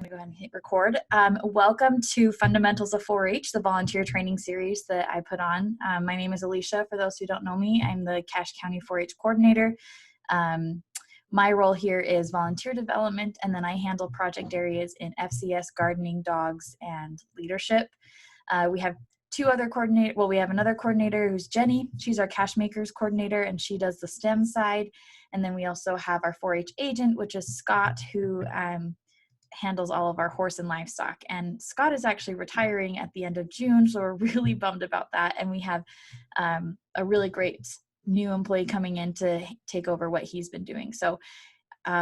Go ahead and hit record. Welcome to Fundamentals of 4-H, the volunteer training series that I put on. My name is Alicia. For those who don't know me, I'm the Cache County 4-H coordinator. My role here is volunteer development, and then I handle project areas in FCS, gardening, dogs, and leadership. We have we have another coordinator who's Jenny. She's our cache makers coordinator, and she does the STEM side. And then we also have our 4-H agent, which is Scott, who handles all of our horse and livestock. And Scott is actually retiring at the end of June, so we're really bummed about that. And we have a really great new employee coming in to take over what he's been doing. So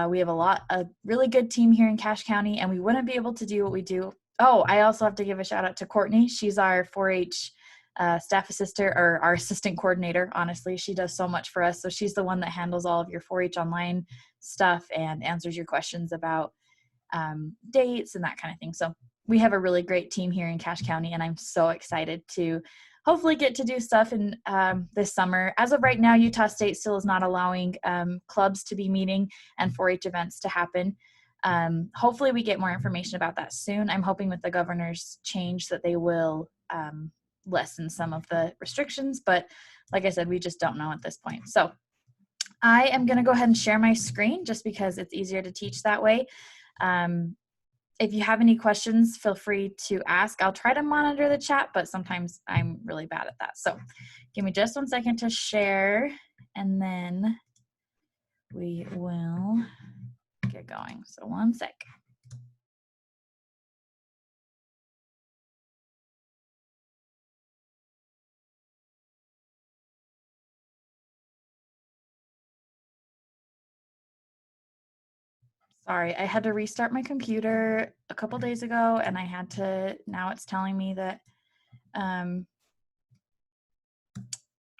we have a really good team here in Cache County, and we wouldn't be able to do what we do. Oh, I also have to give a shout out to Courtney. She's our 4-H staff assistant, or our assistant coordinator. Honestly, she does so much for us. So she's the one that handles all of your 4-H online stuff and answers your questions about dates and that kind of thing. So we have a really great team here in Cache County, and I'm so excited to hopefully get to do stuff in this summer. As of right now, Utah State still is not allowing clubs to be meeting and 4-H events to happen. Hopefully we get more information about that soon. I'm hoping with the governor's change that they will lessen some of the restrictions, but like I said, we just don't know at this point. So I am going to go ahead and share my screen just because it's easier to teach that way. If you have any questions, feel free to ask. I'll try to monitor the chat, but sometimes I'm really bad at that. So give me just 1 second to share, and then we will get going. So 1 sec. Sorry, I had to restart my computer a couple days ago, and now it's telling me that I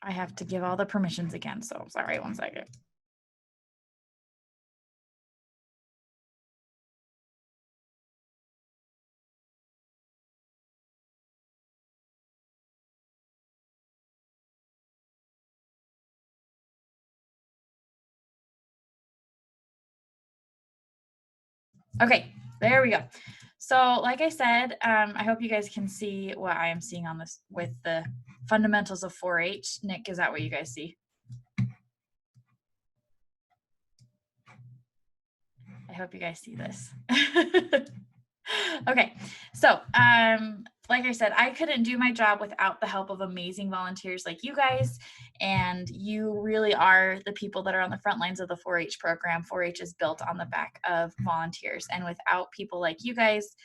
have to give all the permissions again. So sorry, 1 second. Okay, there we go. So like I said, I hope you guys can see what I am seeing on this with the fundamentals of 4-H. Nick, is that what you guys see? I hope you guys see this. Okay, so like I said, I couldn't do my job without the help of amazing volunteers like you guys, and you really are the people that are on the front lines of the 4-H program. 4-H is built on the back of volunteers, and without people like you guys,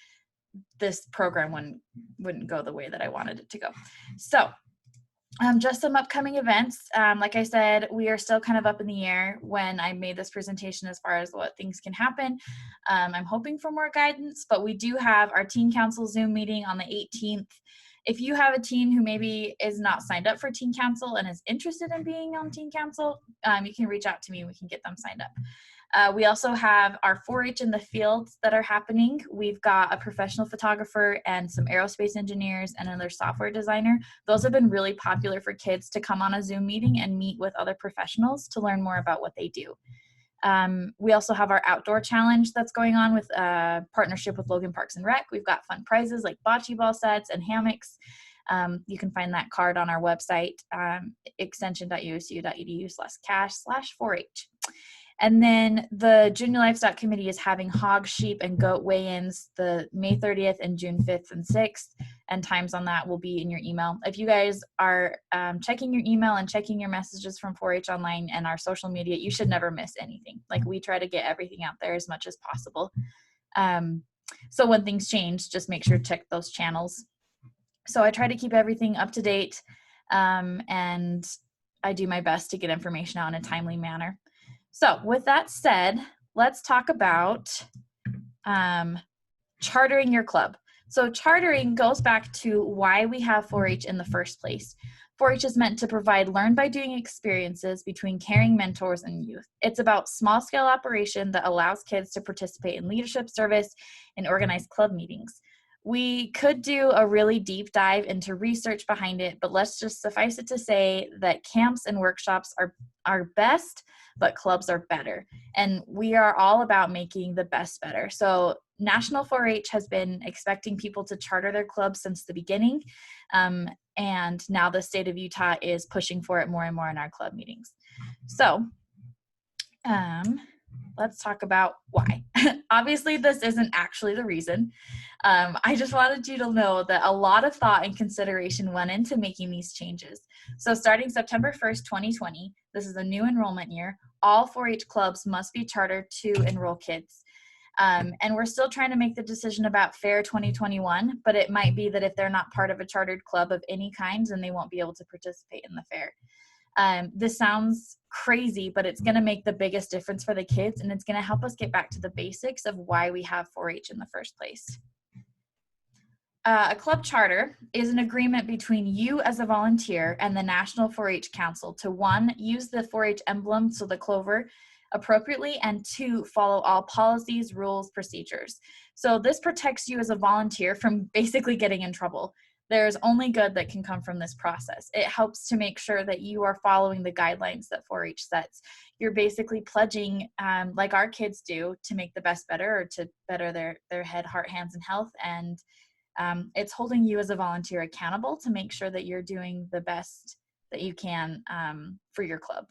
this program wouldn't go the way that I wanted it to go. So just some upcoming events. Like I said, we are still kind of up in the air when I made this presentation as far as what things can happen. I'm hoping for more guidance, but we do have our Teen Council Zoom meeting on the 18th. If you have a teen who maybe is not signed up for Teen Council and is interested in being on Teen Council, you can reach out to me and we can get them signed up. We also have our 4-H in the fields that are happening. We've got a professional photographer and some aerospace engineers and another software designer. Those have been really popular for kids to come on a Zoom meeting and meet with other professionals to learn more about what they do. We also have our outdoor challenge that's going on with a partnership with Logan Parks and Rec. We've got fun prizes like bocce ball sets and hammocks. You can find that card on our website, extension.usu.edu/cache/4-H. And then the Junior Livestock Committee is having hog, sheep, and goat weigh-ins the May 30th and June 5th and 6th, and times on that will be in your email. If you guys are checking your email and checking your messages from 4-H Online and our social media, you should never miss anything. Like, we try to get everything out there as much as possible. So when things change, just make sure to check those channels. So I try to keep everything up to date, and I do my best to get information out in a timely manner. So with that said, let's talk about chartering your club. So chartering goes back to why we have 4-H in the first place. 4-H is meant to provide learn-by-doing experiences between caring mentors and youth. It's about small-scale operation that allows kids to participate in leadership, service, and organized club meetings. We could do a really deep dive into research behind it, but let's just suffice it to say that camps and workshops are best, but clubs are better. And we are all about making the best better. So National 4-H has been expecting people to charter their clubs since the beginning, and now the state of Utah is pushing for it more and more in our club meetings. So let's talk about why. Obviously, this isn't actually the reason. I just wanted you to know that a lot of thought and consideration went into making these changes. So starting September 1st, 2020, this is a new enrollment year, all 4-H clubs must be chartered to enroll kids. And we're still trying to make the decision about Fair 2021, but it might be that if they're not part of a chartered club of any kind, then they won't be able to participate in the fair. This sounds crazy, but it's going to make the biggest difference for the kids, and it's going to help us get back to the basics of why we have 4-H in the first place. A club charter is an agreement between you as a volunteer and the National 4-H Council to, 1, use the 4-H emblem, so the clover, appropriately, and 2, follow all policies, rules, procedures. So this protects you as a volunteer from basically getting in trouble. There's only good that can come from this process. It helps to make sure that you are following the guidelines that 4-H sets. You're basically pledging, like our kids do, to make the best better, or to better their head, heart, hands, and health. And it's holding you as a volunteer accountable to make sure that you're doing the best that you can for your club.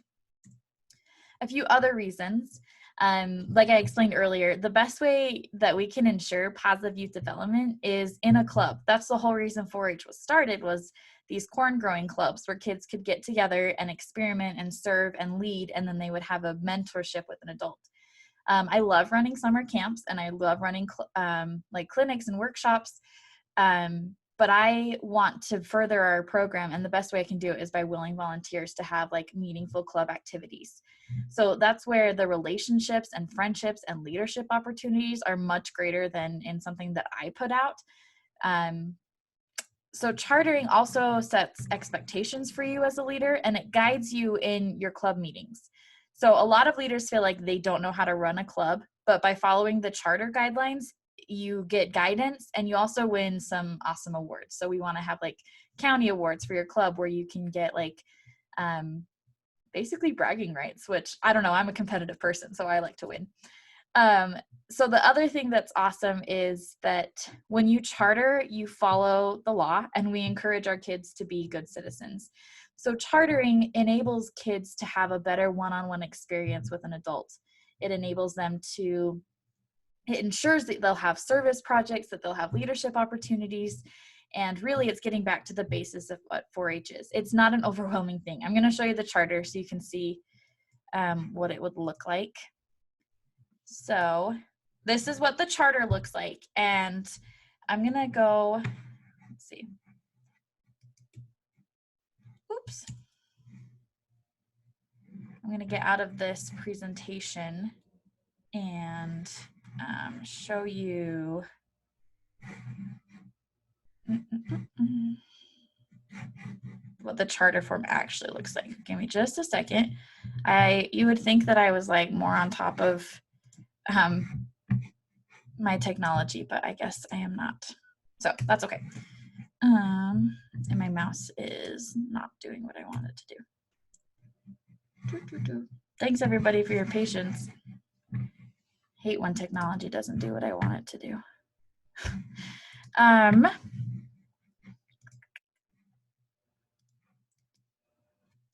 A few other reasons, like I explained earlier, the best way that we can ensure positive youth development is in a club. That's the whole reason 4-H was started, was these corn growing clubs where kids could get together and experiment and serve and lead, and then they would have a mentorship with an adult. I love running summer camps, and I love running like clinics and workshops, but I want to further our program, and the best way I can do it is by willing volunteers to have like meaningful club activities. So that's where the relationships and friendships and leadership opportunities are much greater than in something that I put out. So chartering also sets expectations for you as a leader, and it guides you in your club meetings. So a lot of leaders feel like they don't know how to run a club, but by following the charter guidelines, you get guidance, and you also win some awesome awards. So we want to have like county awards for your club where you can get like basically bragging rights, which I don't know, I'm a competitive person, so I like to win. So the other thing that's awesome is that when you charter, you follow the law, and we encourage our kids to be good citizens. So chartering enables kids to have a better one-on-one experience with an adult. It enables them to, it ensures that they'll have service projects, that they'll have leadership opportunities, and really it's getting back to the basis of what 4-H is. It's not an overwhelming thing. I'm going to show you the charter so you can see what it would look like. So this is what the charter looks like, and I'm going to go, let's see. Oops. I'm going to get out of this presentation and show you what the charter form actually looks like. Give me just a second. You would think that I was like more on top of my technology, but I guess I am not. So that's okay. And my mouse is not doing what I want it to do. Thanks everybody for your patience. Hate when technology doesn't do what I want it to do.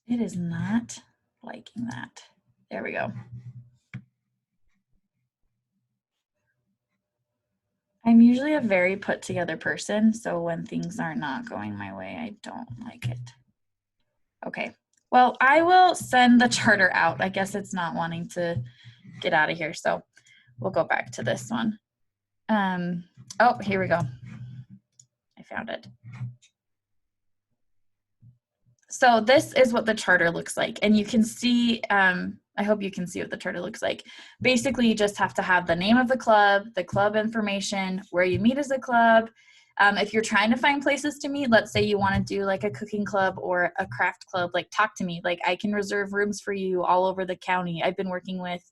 It is not liking that. There we go. I'm usually a very put together person, so when things are not going my way, I don't like it. Okay, well, I will send the charter out. I guess it's not wanting to get out of here, so we'll go back to this one. Oh, here we go. I found it. So this is what the charter looks like, and you can see, I hope you can see what the charter looks like. Basically, you just have to have the name of the club information, where you meet as a club. If you're trying to find places to meet, let's say you want to do like a cooking club or a craft club, like talk to me. Like I can reserve rooms for you all over the county. I've been working with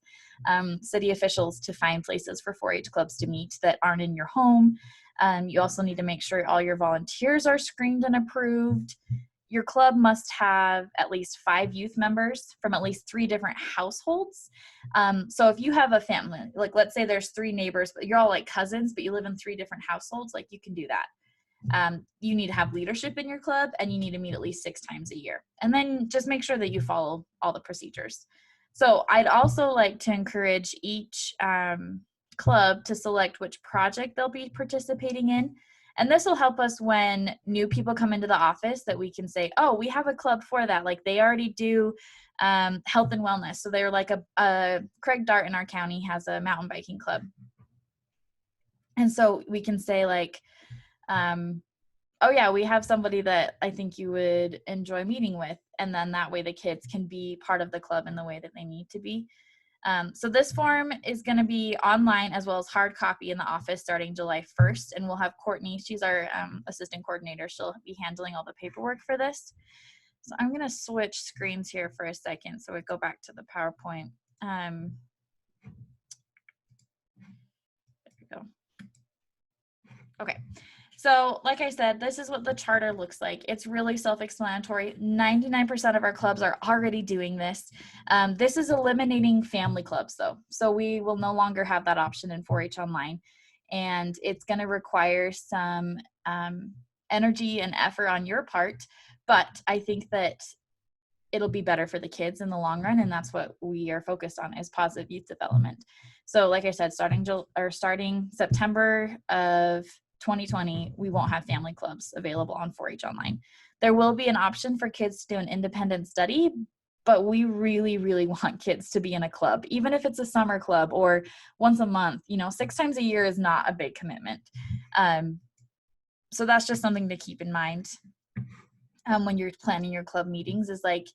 city officials to find places for 4-H clubs to meet that aren't in your home. You also need to make sure all your volunteers are screened and approved. your club must have at least 5 youth members from at least 3 different households. So if you have a family, like let's say there's 3 neighbors, but you're all like cousins, but you live in 3 different households, like you can do that. You need to have leadership in your club, and you need to meet at least 6 times a year. And then just make sure that you follow all the procedures. So I'd also like to encourage each club to select which project they'll be participating in. And this will help us when new people come into the office, that we can say, oh, we have a club for that. Like they already do health and wellness. So they're like Craig Dart in our county has a mountain biking club. And so we can say like, oh yeah, we have somebody that I think you would enjoy meeting with. And then that way the kids can be part of the club in the way that they need to be. So this form is going to be online as well as hard copy in the office starting July 1st. And we'll have Courtney, she's our assistant coordinator. She'll be handling all the paperwork for this. So I'm going to switch screens here for a second. So we go back to the PowerPoint. There we go. Okay. So like I said, this is what the charter looks like. It's really self-explanatory. 99% of our clubs are already doing this. This is eliminating family clubs though. So we will no longer have that option in 4-H Online. And it's going to require some energy and effort on your part. But I think that it'll be better for the kids in the long run. And that's what we are focused on, is positive youth development. So like I said, starting September of 2020, we won't have family clubs available on 4-H Online. There will be an option for kids to do an independent study, but we really, really want kids to be in a club, even if it's a summer club or once a month. 6 times a year is not a big commitment. So that's just something to keep in mind when you're planning your club meetings, is like,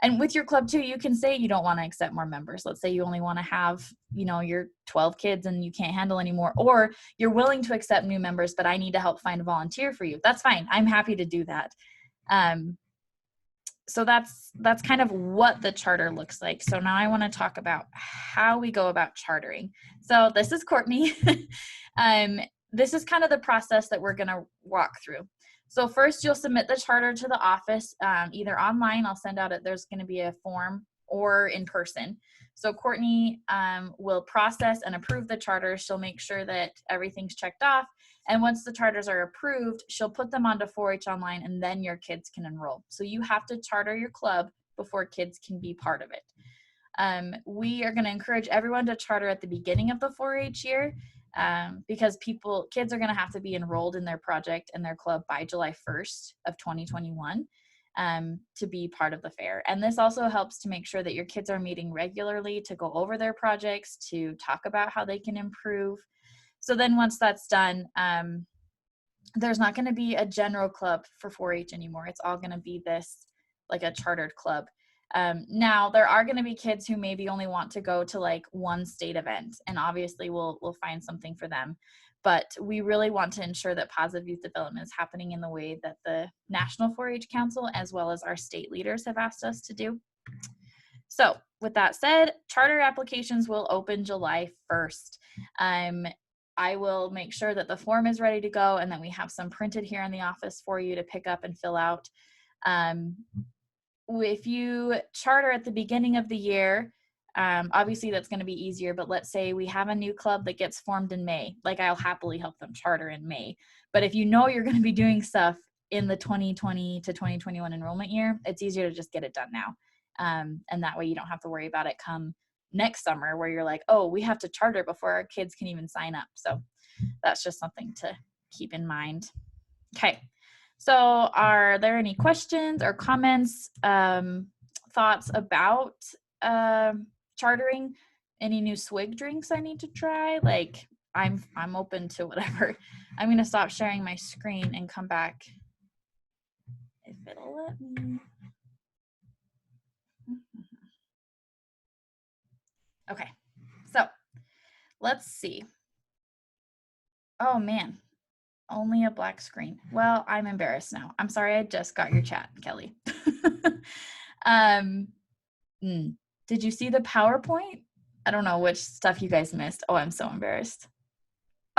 and with your club too, you can say you don't want to accept more members. Let's say you only want to have, your 12 kids and you can't handle anymore, or you're willing to accept new members, but I need to help find a volunteer for you. That's fine. I'm happy to do that. So that's kind of what the charter looks like. So now I want to talk about how we go about chartering. So this is Courtney. This is kind of the process that we're going to walk through. So first you'll submit the charter to the office, either online, I'll send out there's going to be a form, or in person. So Courtney will process and approve the charter. She'll make sure that everything's checked off. And once the charters are approved, she'll put them onto 4-H Online, and then your kids can enroll. So you have to charter your club before kids can be part of it. We are going to encourage everyone to charter at the beginning of the 4-H year. Because kids are going to have to be enrolled in their project and their club by July 1st of 2021 to be part of the fair. And this also helps to make sure that your kids are meeting regularly to go over their projects, to talk about how they can improve. So then once that's done, there's not going to be a general club for 4-H anymore. It's all going to be this, like a chartered club. Now there are going to be kids who maybe only want to go to like one state event, and obviously we'll find something for them, but we really want to ensure that positive youth development is happening in the way that the National 4-H Council as well as our state leaders have asked us to do. So with that said, charter applications will open July 1st. I will make sure that the form is ready to go and that we have some printed here in the office for you to pick up and fill out. If you charter at the beginning of the year, obviously that's going to be easier, but let's say we have a new club that gets formed in May, like I'll happily help them charter in May. But if you know you're going to be doing stuff in the 2020 to 2021 enrollment year, it's easier to just get it done now. And that way you don't have to worry about it come next summer where you're like, oh, we have to charter before our kids can even sign up. So that's just something to keep in mind. Okay. So are there any questions or comments, thoughts about chartering? Any new swig drinks I need to try? Like I'm open to whatever. I'm going to stop sharing my screen and come back if it'll let me. Okay, so let's see. Oh man, only a black screen. Well, I'm embarrassed now. I'm sorry, I just got your chat, Kelly. Did you see the PowerPoint? I don't know which stuff you guys missed. Oh, I'm so embarrassed.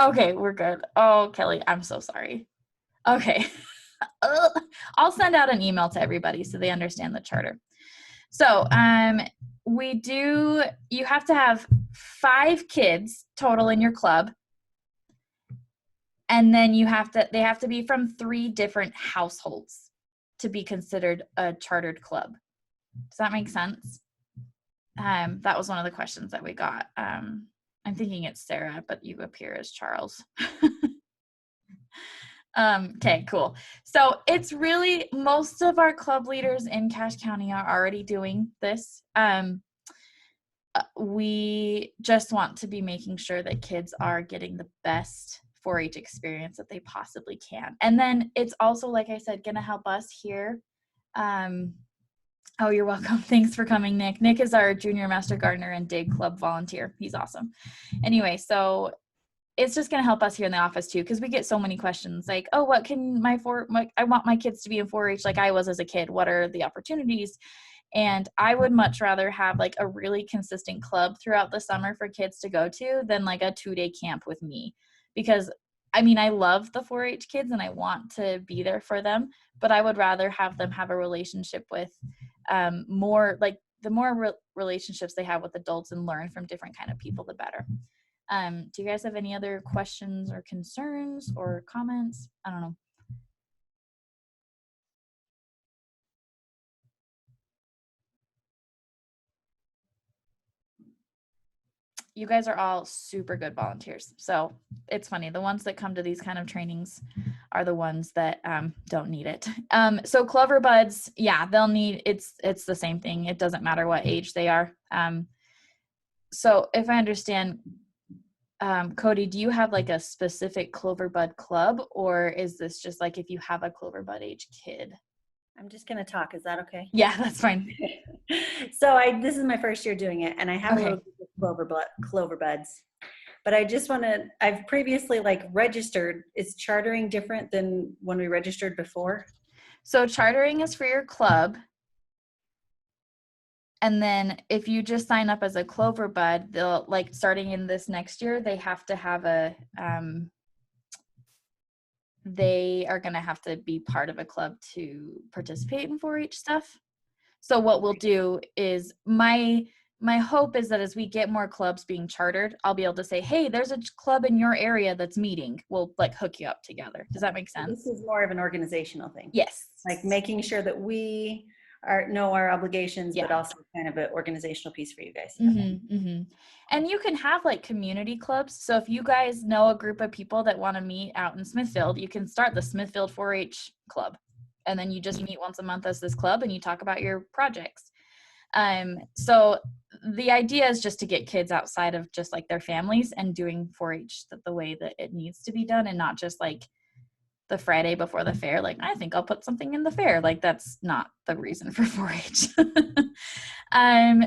Okay, we're good. Oh, Kelly, I'm so sorry. Okay. I'll send out an email to everybody so they understand the charter. So you have to have 5 kids total in your club. And then they have to be from 3 different households to be considered a chartered club. Does that make sense? That was one of the questions that we got. I'm thinking it's Sarah, but you appear as Charles. Okay, cool. So it's really, most of our club leaders in Cache County are already doing this. We just want to be making sure that kids are getting the best 4-H experience that they possibly can. And then it's also, like I said, going to help us here. Oh, you're welcome. Thanks for coming, Nick. Nick is our junior master gardener and DIG club volunteer. He's awesome. Anyway, so it's just going to help us here in the office too, because we get so many questions like, oh, what can I want my kids to be in 4-H like I was as a kid. What are the opportunities? And I would much rather have like a really consistent club throughout the summer for kids to go to than like a 2-day camp with me. Because I mean, I love the 4-H kids and I want to be there for them, but I would rather have them have a relationship with more, like the more relationships they have with adults and learn from different kind of people, the better. Do you guys have any other questions or concerns or comments? I don't know. You guys are all super good volunteers. So it's funny. The ones that come to these kind of trainings are the ones that don't need it. So Clover Buds, yeah, they'll need, it's the same thing. It doesn't matter what age they are. So if I understand, Cody, do you have like a specific Clover Bud club, or is this just like if you have a Clover Bud age kid? I'm just going to talk. Is that okay? Yeah, that's fine. So this is my first year doing it, and I have a little bit of Clover Buds, but I just want to, I've previously like registered. Is chartering different than when we registered before? So chartering is for your club. And then if you just sign up as a Clover Bud, they'll like starting in this next year, they have to have they are going to have to be part of a club to participate in 4-H stuff. So what we'll do is my hope is that as we get more clubs being chartered, I'll be able to say, hey, there's a club in your area that's meeting. We'll like hook you up together. Does that make sense? This is more of an organizational thing. Yes. Like making sure that we know our obligations, but also kind of an organizational piece for you guys. And you can have like community clubs. So if you guys know a group of people that want to meet out in Smithfield, you can start the Smithfield 4-H club. And then you just meet once a month as this club and you talk about your projects. So the idea is just to get kids outside of just like their families and doing 4-H the way that it needs to be done, and not just like the Friday before the fair, like, I think I'll put something in the fair. Like, that's not the reason for 4-H.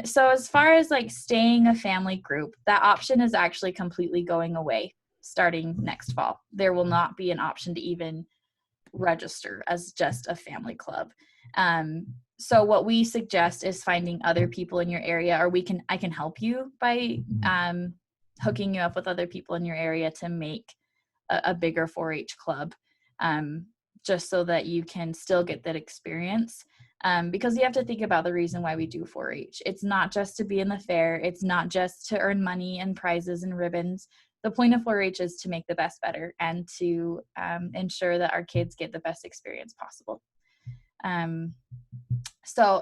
So as far as like staying a family group, that option is actually completely going away starting next fall. There will not be an option to even register as just a family club. So what we suggest is finding other people in your area, or I can help you by hooking you up with other people in your area to make a bigger 4-H club. Just so that you can still get that experience. Because you have to think about the reason why we do 4-H. It's not just to be in the fair. It's not just to earn money and prizes and ribbons. The point of 4-H is to make the best better and to ensure that our kids get the best experience possible. So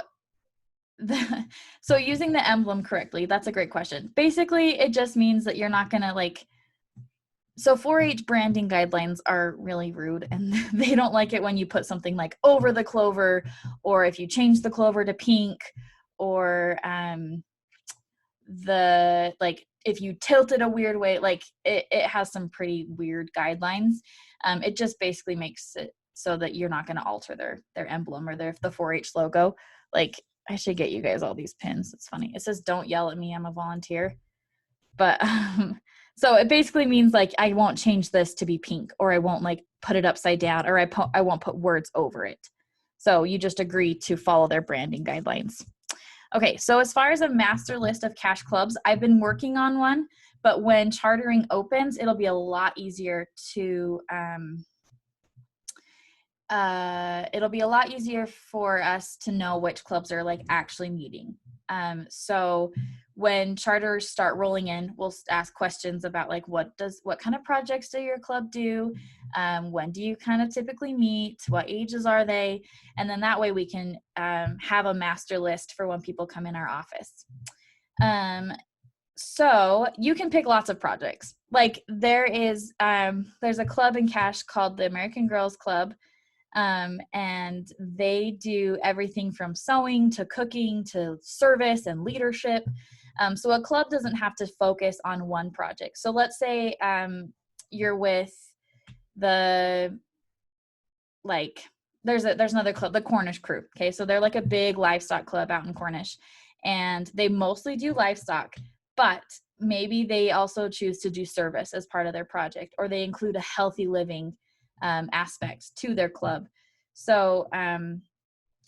using the emblem correctly, that's a great question. Basically, it just means that you're not going to like, so 4-H branding guidelines are really rude, and they don't like it when you put something like over the clover, or if you change the clover to pink, or if you tilt it a weird way, like it has some pretty weird guidelines. It just basically makes it so that you're not going to alter their emblem or the 4-H logo. Like, I should get you guys all these pins. It's funny. It says, "Don't yell at me, I'm a volunteer." But so it basically means like I won't change this to be pink, or I won't like put it upside down, or I won't put words over it. So you just agree to follow their branding guidelines. Okay, so as far as a master list of cache clubs, I've been working on one, but when chartering opens, it'll be a lot easier to it'll be a lot easier for us to know which clubs are like actually meeting. So when charters start rolling in, we'll ask questions about like what kind of projects do your club do? When do you kind of typically meet? What ages are they? And then that way we can have a master list for when people come in our office. So you can pick lots of projects. Like there's a club in Cache called the American Girls Club. And they do everything from sewing to cooking to service and leadership. So a club doesn't have to focus on one project. So let's say you're with the, like, there's another club, the Cornish Crew. Okay, so they're like a big livestock club out in Cornish, and they mostly do livestock, but maybe they also choose to do service as part of their project, or they include a healthy living aspect to their club. So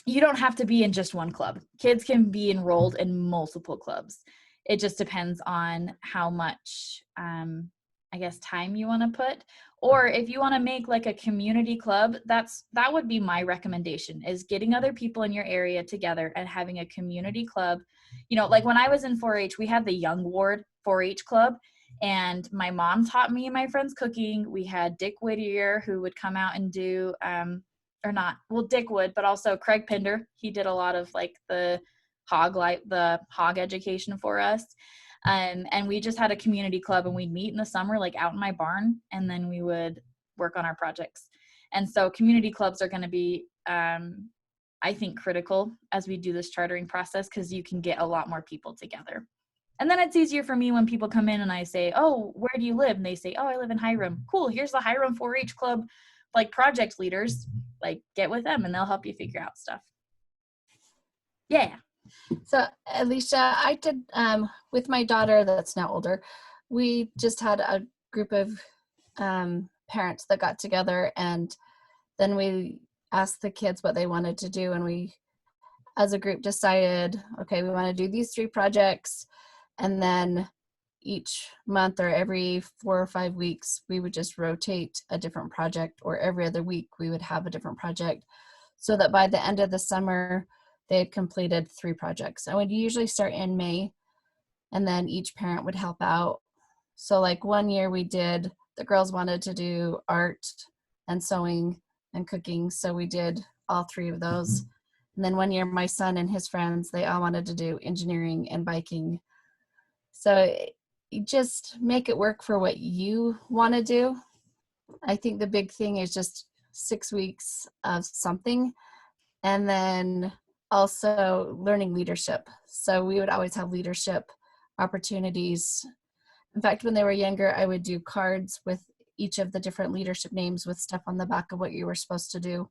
you don't have to be in just one club. Kids can be enrolled in multiple clubs. It just depends on how much, I guess, time you want to put. Or if you want to make like a community club, that would be my recommendation, is getting other people in your area together and having a community club. You know, like when I was in 4-H, we had the Young Ward 4-H club, and my mom taught me and my friends cooking. We had Dick Whittier, who would come out and do, Dick would, but also Craig Pinder. He did a lot of like the hog education for us. And we just had a community club, and we'd meet in the summer, like out in my barn, and then we would work on our projects. And so community clubs are going to be, I think, critical as we do this chartering process, because you can get a lot more people together. And then it's easier for me when people come in and I say, oh, where do you live? And they say, oh, I live in Hiram. Cool. Here's the Hiram 4-H club, like project leaders, like get with them and they'll help you figure out stuff. Yeah. So Alicia, I did, with my daughter that's now older, we just had a group of parents that got together, and then we asked the kids what they wanted to do. And we, as a group, decided, okay, we want to do these 3 projects. And then each month or every 4 or 5 weeks, we would just rotate a different project, or every other week we would have a different project, so that by the end of the summer, they had completed 3 projects. And we'd usually start in May, and then each parent would help out. So like one year the girls wanted to do art and sewing and cooking, so we did all 3 of those. And then one year my son and his friends, they all wanted to do engineering and biking. So you just make it work for what you want to do. I think the big thing is just 6 weeks of something, and then also learning leadership. So we would always have leadership opportunities. In fact, when they were younger, I would do cards with each of the different leadership names with stuff on the back of what you were supposed to do.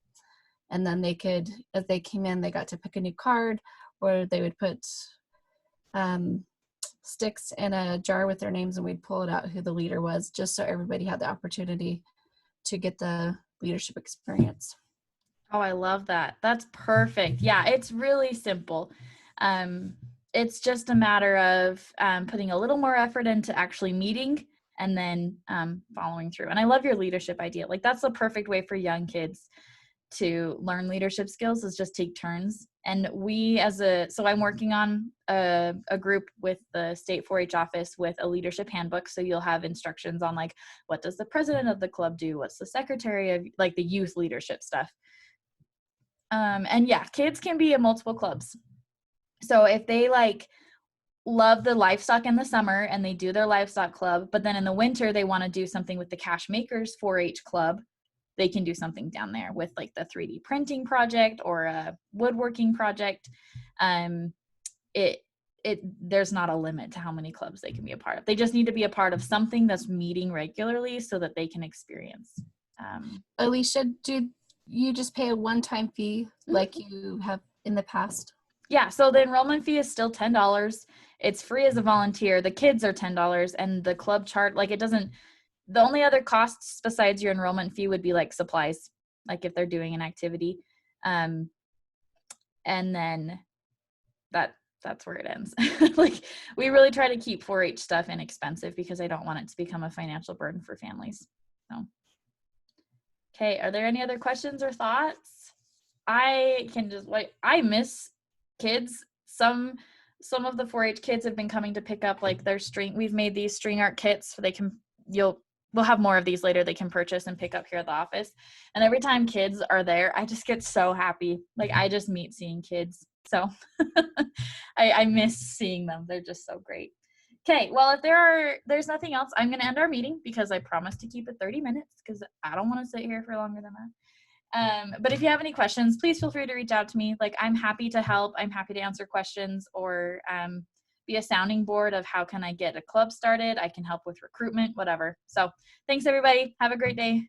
And then they could, as they came in, they got to pick a new card, or they would put sticks in a jar with their names, and we'd pull it out who the leader was, just so everybody had the opportunity to get the leadership experience. Oh, I love that. That's perfect. Yeah, it's really simple. It's just a matter of putting a little more effort into actually meeting and then following through. And I love your leadership idea. Like, that's the perfect way for young kids to learn leadership skills, is just take turns. And so I'm working on a group with the state 4-H office with a leadership handbook. So you'll have instructions on like, what does the president of the club do? What's the secretary of, like, the youth leadership stuff? And yeah, kids can be in multiple clubs. So if they like love the livestock in the summer and they do their livestock club, but then in the winter they want to do something with the Cache Makers 4-H club, they can do something down there with like the 3D printing project or a woodworking project. There's not a limit to how many clubs they can be a part of. They just need to be a part of something that's meeting regularly so that they can experience. Alicia, do you just pay a one-time fee like you have in the past? Yeah, so the enrollment fee is still $10. It's free as a volunteer. The kids are $10, and the club chart, like, it doesn't, the only other costs besides your enrollment fee would be like supplies, like if they're doing an activity. And then that's where it ends. Like, we really try to keep 4-H stuff inexpensive because I don't want it to become a financial burden for families. So, Okay, are there any other questions or thoughts? I can just I miss kids. Some of the 4-H kids have been coming to pick up like their string. We've made these string art kits so we'll have more of these later they can purchase and pick up here at the office. And every time kids are there, I just get so happy. Like I just meet seeing kids. So I miss seeing them. They're just so great. Okay, well, if there's nothing else, I'm going to end our meeting because I promised to keep it 30 minutes because I don't want to sit here for longer than that. But if you have any questions, please feel free to reach out to me. Like I'm happy to help. I'm happy to answer questions or be a sounding board of how can I get a club started. I can help with recruitment, whatever. So thanks everybody. Have a great day.